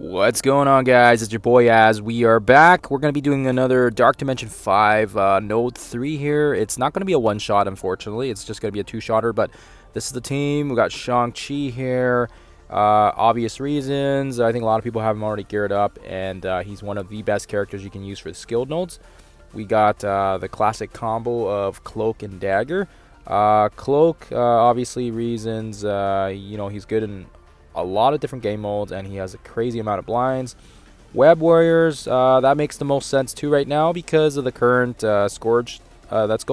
What's going on, guys? It's your boy Az. We are back. We're going to be doing another Dark Dimension 5 Node 3 here. It's not going to be a one-shot, unfortunately. It's just going to be a two-shotter, but this is the team. We got Shang-Chi here. Obvious reasons. I think a lot of people have him already geared up, and he's one of the best characters you can use for the skilled nodes. We got the classic combo of Cloak and Dagger. Cloak, obviously reasons, he's good in a lot of different game modes, and he has a crazy amount of blinds. Web Warriors, that makes the most sense too right now because of the current Scourge that's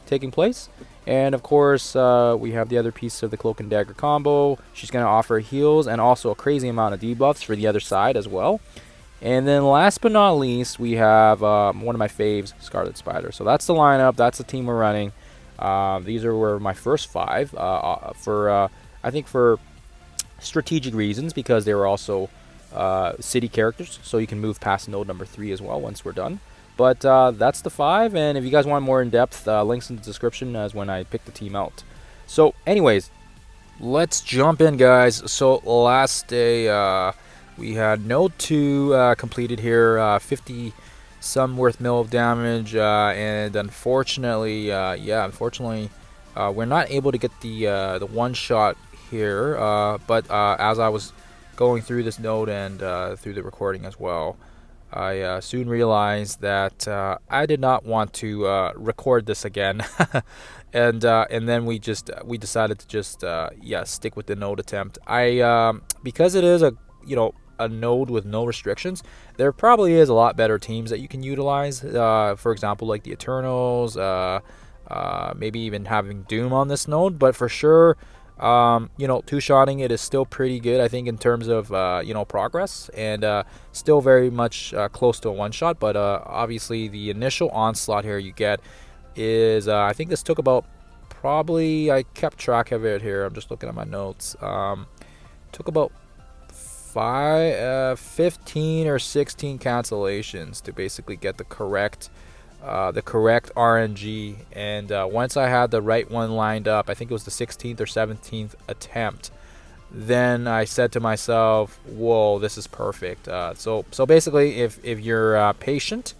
taking place. And of course, we have the other piece of the Cloak and Dagger combo. She's going to offer heals and also a crazy amount of debuffs for the other side as well. And then last but not least, we have one of my faves, Scarlet Spider. So that's the lineup. That's the team we're running. These were my first five I think for strategic reasons, because they were also city characters, so you can move past node number 3 as well once we're done. But that's the 5, and if you guys want more in-depth, links in the description as when I pick the team out. So anyways, let's jump in, guys. So last day we had node 2 completed here, 50 some worth mil of damage, and unfortunately we're not able to get the one shot here, but as I was going through this node and through the recording as well, I soon realized that I did not want to record this again. And then we decided to just stick with the node attempt. Because it is a node with no restrictions, there probably is a lot better teams that you can utilize, for example, like the Eternals, maybe even having Doom on this node. But for sure, two-shotting it is still pretty good, I think, in terms of progress, and still very much close to a one-shot. But obviously the initial onslaught here you get is, I think this took about, probably, I kept track of it here, I'm just looking at my notes, took about 15 or 16 cancellations to basically get the correct RNG. And once I had the right one lined up, I think it was the 16th or 17th attempt, then I said to myself, whoa, this is perfect. So basically, if you're patient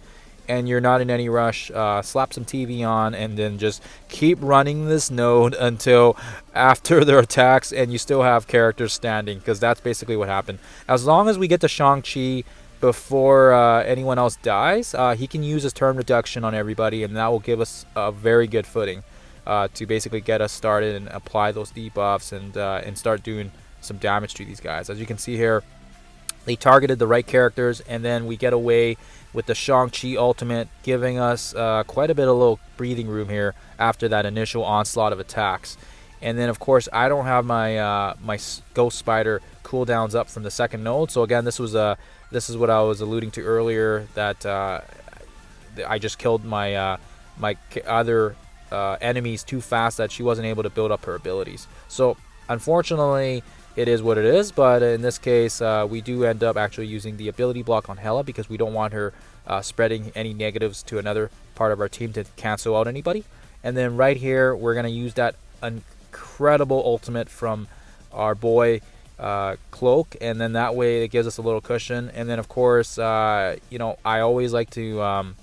and you're not in any rush, slap some TV on and then just keep running this node until after their attacks and you still have characters standing, because that's basically what happened. As long as we get to Shang-Chi before anyone else dies, he can use his turn reduction on everybody, and that will give us a very good footing to basically get us started and apply those debuffs and start doing some damage to these guys. As you can see here, they targeted the right characters, and then we get away with the Shang-Chi ultimate, giving us quite a bit of little breathing room here after that initial onslaught of attacks. And then, of course, I don't have my my Ghost Spider cooldowns up from the second node. So again, this is what I was alluding to earlier, that I just killed my my other enemies too fast, that she wasn't able to build up her abilities. So unfortunately, it is what it is. But in this case, we do end up actually using the ability block on Hela, because we don't want her spreading any negatives to another part of our team to cancel out anybody. And then right here, we're going to use that incredible ultimate from our boy Cloak, and then that way it gives us a little cushion. And then of course, I always like to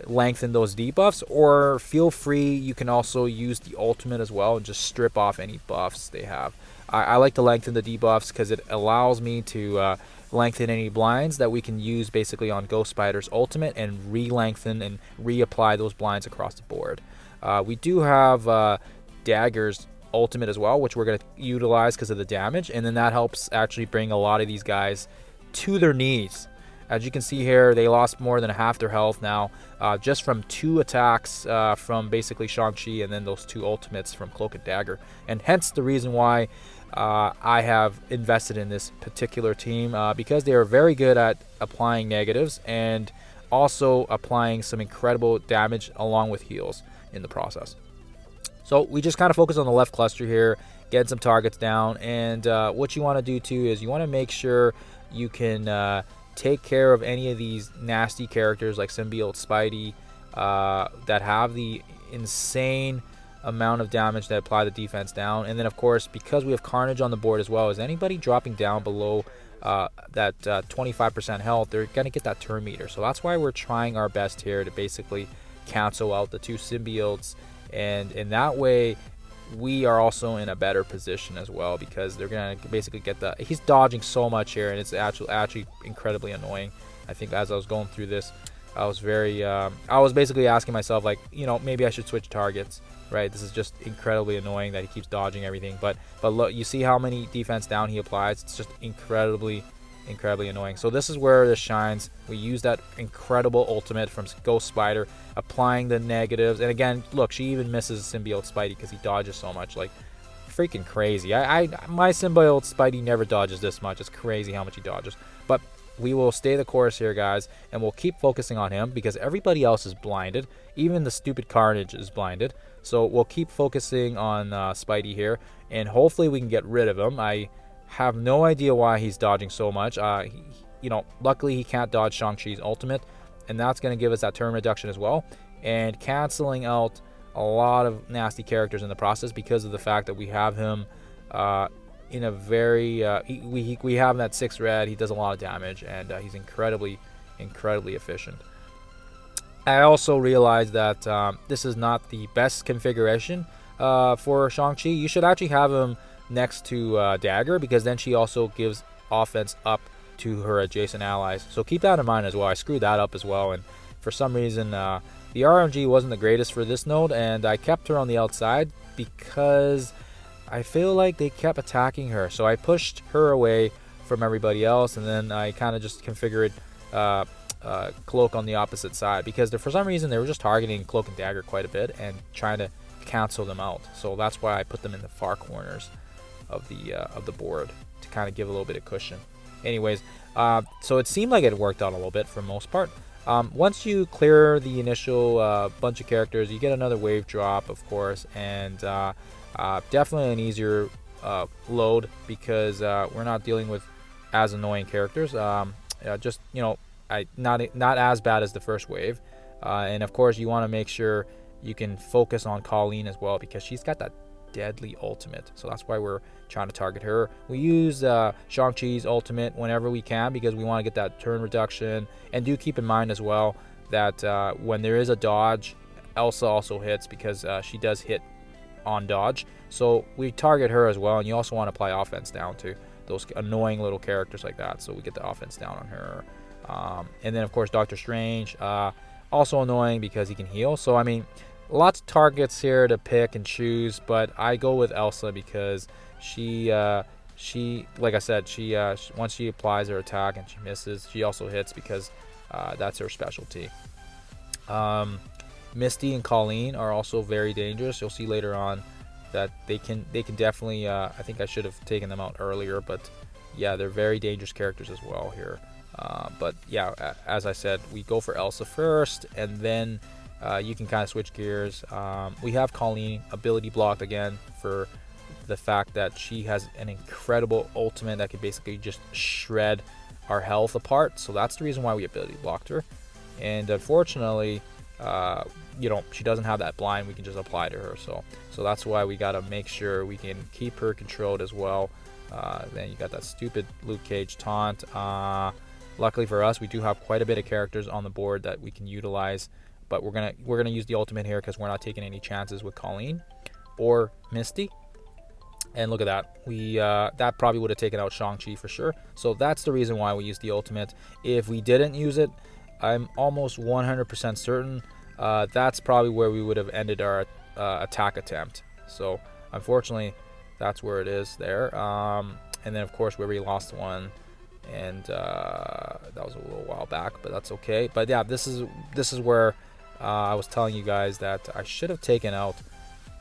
lengthen those debuffs, or feel free, you can also use the ultimate as well and just strip off any buffs they have. I like to lengthen the debuffs because it allows me to lengthen any blinds that we can use basically on Ghost Spider's ultimate, and re-lengthen and reapply those blinds across the board. We do have Dagger's ultimate as well, which we're going to utilize because of the damage, and then that helps actually bring a lot of these guys to their knees. As you can see here, they lost more than half their health now, just from 2 attacks from basically Shang-Chi, and then those 2 ultimates from Cloak and Dagger. And hence the reason why I have invested in this particular team, because they are very good at applying negatives and also applying some incredible damage along with heals in the process. So we just kind of focus on the left cluster here, getting some targets down. And what you want to do too is you want to make sure you can take care of any of these nasty characters like Symbiote Spidey that have the insane amount of damage to apply the defense down. And then of course, because we have Carnage on the board as well, as anybody dropping down below that 25% health, they're going to get that turn meter. So that's why we're trying our best here to basically cancel out the two symbiotes, and in that way we are also in a better position as well, because they're going to basically get the, he's dodging so much here, and it's actually incredibly annoying. I think as I was going through this, I was very I was basically asking myself, like, you know, maybe I should switch targets, right? This is just incredibly annoying that he keeps dodging everything. But look, you see how many defense down he applies. It's just incredibly annoying. So this is where this shines. We use that incredible ultimate from Ghost Spider, applying the negatives. And again, look, she even misses Symbiote Spidey because he dodges so much, like freaking crazy. My Symbiote Spidey never dodges this much. It's crazy how much he dodges. But we will stay the course here, guys, and we'll keep focusing on him because everybody else is blinded. Even the stupid Carnage is blinded. So we'll keep focusing on Spidey here, and hopefully we can get rid of him. I have no idea why he's dodging so much. You know, luckily he can't dodge Shang-Chi's ultimate, and that's going to give us that turn reduction as well, and canceling out a lot of nasty characters in the process because of the fact that we have him in a very we have that 6 red. He does a lot of damage, and he's incredibly efficient. I also realized that this is not the best configuration for Shang-Chi. You should actually have him next to Dagger, because then she also gives offense up to her adjacent allies. So keep that in mind as well. I screwed that up as well, and for some reason the RMG wasn't the greatest for this node, and I kept her on the outside because I feel like they kept attacking her. So I pushed her away from everybody else, and then I kind of just configured Cloak on the opposite side, because for some reason they were just targeting Cloak and Dagger quite a bit and trying to cancel them out. So that's why I put them in the far corners of the board to kind of give a little bit of cushion. Anyways, so it seemed like it worked out a little bit for the most part. Once you clear the initial bunch of characters, you get another wave drop, of course, and definitely an easier load, because we're not dealing with as annoying characters. Just, you know, not as bad as the first wave, and of course you want to make sure you can focus on Colleen as well, because she's got that deadly ultimate. So that's why we're trying to target her. We use Shang-Chi's ultimate whenever we can, because we want to get that turn reduction. And do keep in mind as well that when there is a dodge, Elsa also hits, because she does hit on dodge. So we target her as well, and you also want to apply offense down to those annoying little characters like that, so we get the offense down on her. And then of course Doctor Strange, also annoying because he can heal. So I mean, lots of targets here to pick and choose, but I go with Elsa because she like I said, she once she applies her attack and she misses, she also hits, because that's her specialty. Misty and Colleen are also very dangerous. You'll see later on that they can definitely I think I should have taken them out earlier, but yeah, they're very dangerous characters as well here. But yeah, as I said, we go for Elsa first, and then you can kind of switch gears. We have Colleen ability blocked again for the fact that she has an incredible ultimate that can basically just shred our health apart. So that's the reason why we ability blocked her. And unfortunately, you know, she doesn't have that blind we can just apply to her. So that's why we got to make sure we can keep her controlled as well. Then you got that stupid Luke Cage taunt. Luckily for us, we do have quite a bit of characters on the board that we can utilize, but we're gonna use the ultimate here because we're not taking any chances with Colleen or Misty. And look at that, we that probably would have taken out Shang-Chi for sure. So that's the reason why we used the ultimate. If we didn't use it, I'm almost 100% certain that's probably where we would have ended our attack attempt. So unfortunately, that's where it is there. And then of course where we lost one, and that was a little while back, but that's okay. But yeah, this is where I was telling you guys that I should have taken out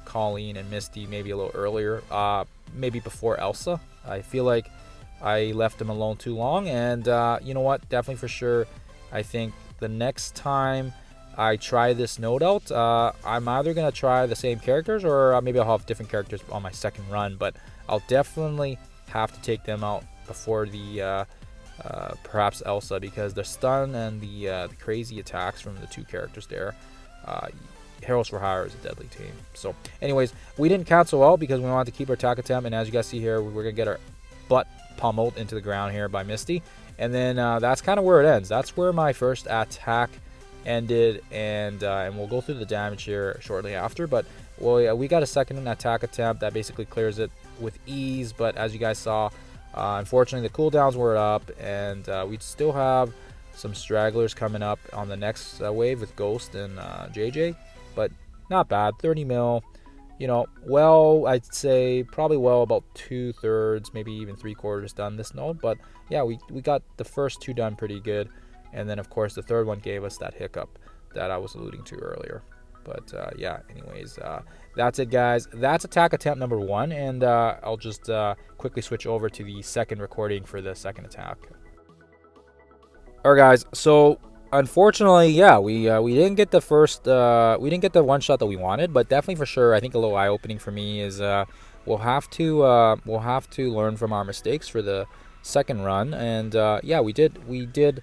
Colleen and Misty maybe a little earlier, maybe before Elsa. I feel like I left them alone too long, and you know what, definitely for sure, I think the next time I try this node out, I'm either going to try the same characters, or maybe I'll have different characters on my second run, but I'll definitely have to take them out before the perhaps Elsa, because the stun and the crazy attacks from the two characters there, Heroes for Hire is a deadly team. So anyways, we didn't count so well because we wanted to keep our attack attempt, and as you guys see here, we're gonna get our butt pummeled into the ground here by Misty, and then that's kind of where it ends. That's where my first attack ended, and we'll go through the damage here shortly after. But well, we got a second attack attempt that basically clears it with ease, but as you guys saw, unfortunately the cooldowns were up, and we still have some stragglers coming up on the next wave with Ghost and JJ, but not bad. 30 mil, you know, well, I'd say probably well about 2/3, maybe even 3/4 done this node. But yeah, we got the first two done pretty good, and then of course the third one gave us that hiccup that I was alluding to earlier. But yeah, anyways, that's it, guys. That's attack attempt number 1, and I'll just quickly switch over to the second recording for the second attack. All right, guys. So unfortunately, yeah, we didn't get the first, we didn't get the one shot that we wanted, but definitely for sure, I think a little eye opening for me is we'll have to learn from our mistakes for the second run, and yeah, we did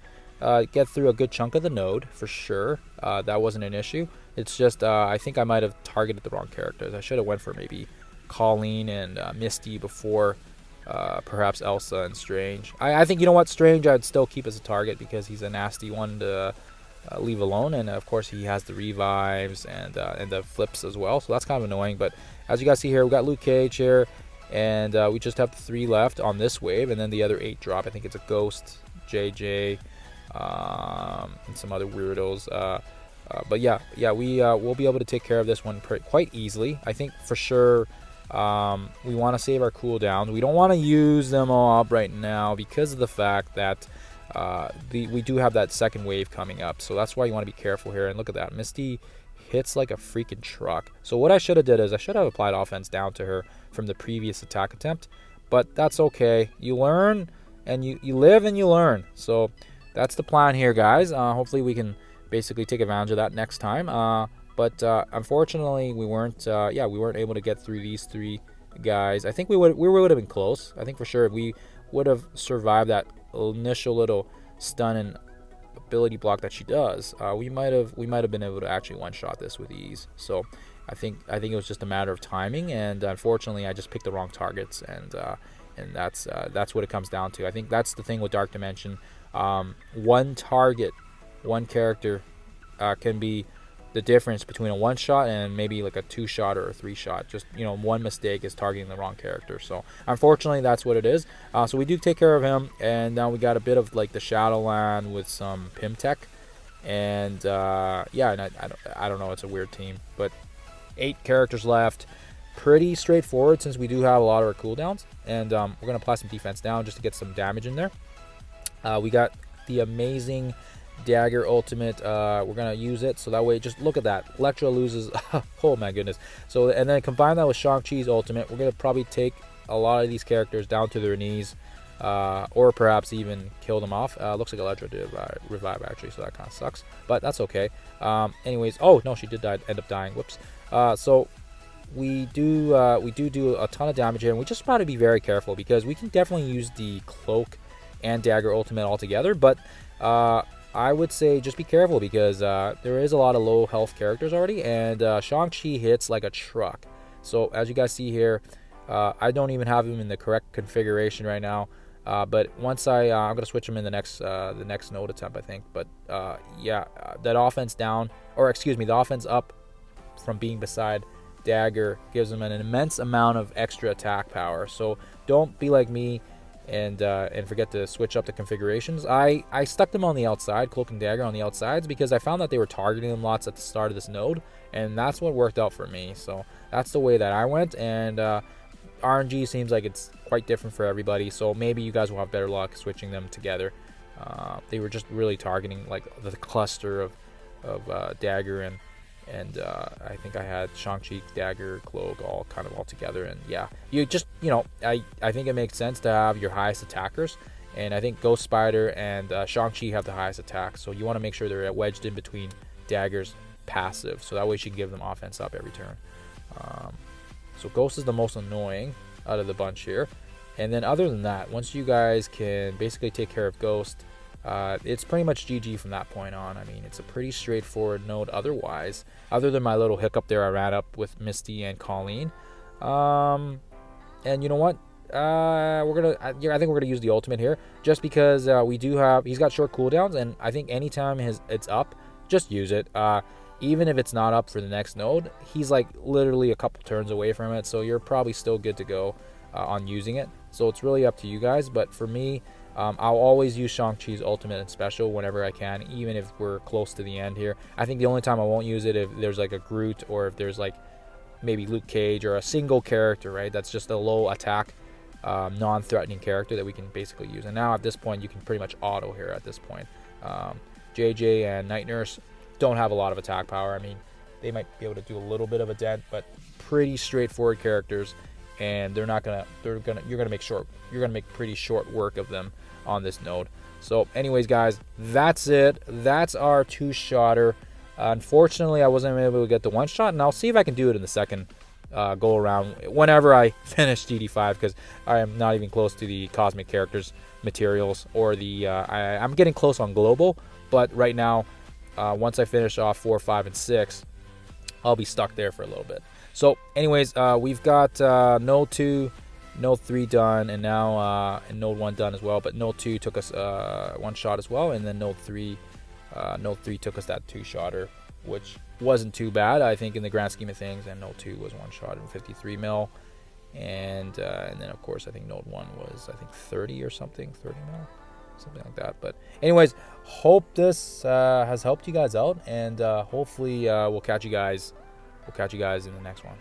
get through a good chunk of the node for sure. That wasn't an issue. It's just I think I might have targeted the wrong characters. I should have went for maybe Colleen and Misty before perhaps Elsa and Strange. I think, you know what, Strange I'd still keep as a target because he's a nasty one to leave alone, and of course he has the revives and the flips as well, so that's kind of annoying. But as you guys see here, we got Luke Cage here, and we just have 3 left on this wave, and then the other 8 drop. I think it's a Ghost, JJ, and some other weirdos. But yeah, we'll be able to take care of this one quite easily. I think for sure we want to save our cooldowns. We don't want to use them all up right now because of the fact that we do have that second wave coming up. So that's why you want to be careful here. And look at that, Misty hits like a freaking truck. So what I should have did is I should have applied offense down to her from the previous attack attempt, but that's okay. You learn, and you live and you learn. So that's the plan here, guys. Hopefully we can basically take advantage of that next time. But unfortunately, we weren't able to get through these 3 guys. I think we would have been close. I think for sure if we would have survived that initial little stun and ability block that she does, we might have been able to actually one-shot this with ease. So I think it was just a matter of timing, and unfortunately I just picked the wrong targets, and that's what it comes down to. I think that's the thing with Dark Dimension. One target, one character can be the difference between a 1-shot and maybe like a 2-shot or a 3-shot. Just, you know, one mistake is targeting the wrong character. So unfortunately that's what it is. So we do take care of him, and now we got a bit of like the Shadowland with some Pim Tech, and yeah, and I don't know, it's a weird team, but 8 characters left. Pretty straightforward since we do have a lot of our cooldowns, and we're gonna apply some defense down just to get some damage in there. We got the amazing dagger ultimate. We're gonna use it so that way, just look at that, Electra loses oh my goodness. So, and then combine that with Shang-Chi's ultimate, we're gonna probably take a lot of these characters down to their knees, or perhaps even kill them off. Looks like Electra did revive actually, so that kind of sucks, but that's okay. Anyways, oh no, she did end up dying, whoops. So we do a ton of damage here, and we just got to be very careful because we can definitely use the cloak and dagger ultimate all together, but I would say just be careful because there is a lot of low health characters already, and Shang-Chi hits like a truck. So as you guys see here, I don't even have him in the correct configuration right now, but once I'm gonna switch him in the next node attempt, I think. But yeah, that offense down, or excuse me, the offense up from being beside dagger gives him an immense amount of extra attack power. So don't be like me and forget to switch up the configurations. I stuck them on the outside, cloak and dagger on the outsides, because I found that they were targeting them lots at the start of this node, and that's what worked out for me. So that's the way that I went, and RNG seems like it's quite different for everybody, so maybe you guys will have better luck switching them together. They were just really targeting like the cluster of dagger and I think I had Shang-Chi, dagger, cloak all together, and yeah, you just, you know, I think it makes sense to have your highest attackers, and I think Ghost Spider and Shang-Chi have the highest attack, so you want to make sure they're wedged in between dagger's passive, so that way she can give them offense up every turn. So Ghost is the most annoying out of the bunch here, and then other than that, once you guys can basically take care of Ghost, it's pretty much GG from that point on. I mean, it's a pretty straightforward node otherwise, other than my little hiccup there I ran up with Misty and Colleen. And you know what? I think we're gonna use the ultimate here, just because he's got short cooldowns, and I think anytime it's up, just use it. Even if it's not up for the next node, he's like literally a couple turns away from it, so you're probably still good to go on using it. So it's really up to you guys, but for me, I'll always use Shang-Chi's ultimate and special whenever I can, even if we're close to the end here. I think the only time I won't use it if there's like a Groot, or if there's like maybe Luke Cage, or a single character, right? That's just a low attack, non-threatening character that we can basically use. And now at this point, you can pretty much auto here at this point. JJ and Night Nurse don't have a lot of attack power. I mean, they might be able to do a little bit of a dent, but pretty straightforward characters, and you're gonna make pretty short work of them on this node. So anyways, guys, that's it. That's our 2-shotter. Unfortunately, I wasn't able to get the 1-shot, and I'll see if I can do it in the second go around whenever I finish DD5, because I am not even close to the cosmic characters materials, or the I'm getting close on global, but right now, once I finish off 4, 5, and 6, I'll be stuck there for a little bit. So anyways, we've got node 2, node 3 done, and now and node 1 done as well, but node 2 took us 1 shot as well, and then node 3 took us that 2-shotter, which wasn't too bad, I think, in the grand scheme of things. And node 2 was 1 shot in 53 mil, and then of course I think node 1 was, I think, 30 or something, 30 mil, something like that. But anyways, hope this has helped you guys out, and hopefully we'll catch you guys in the next one.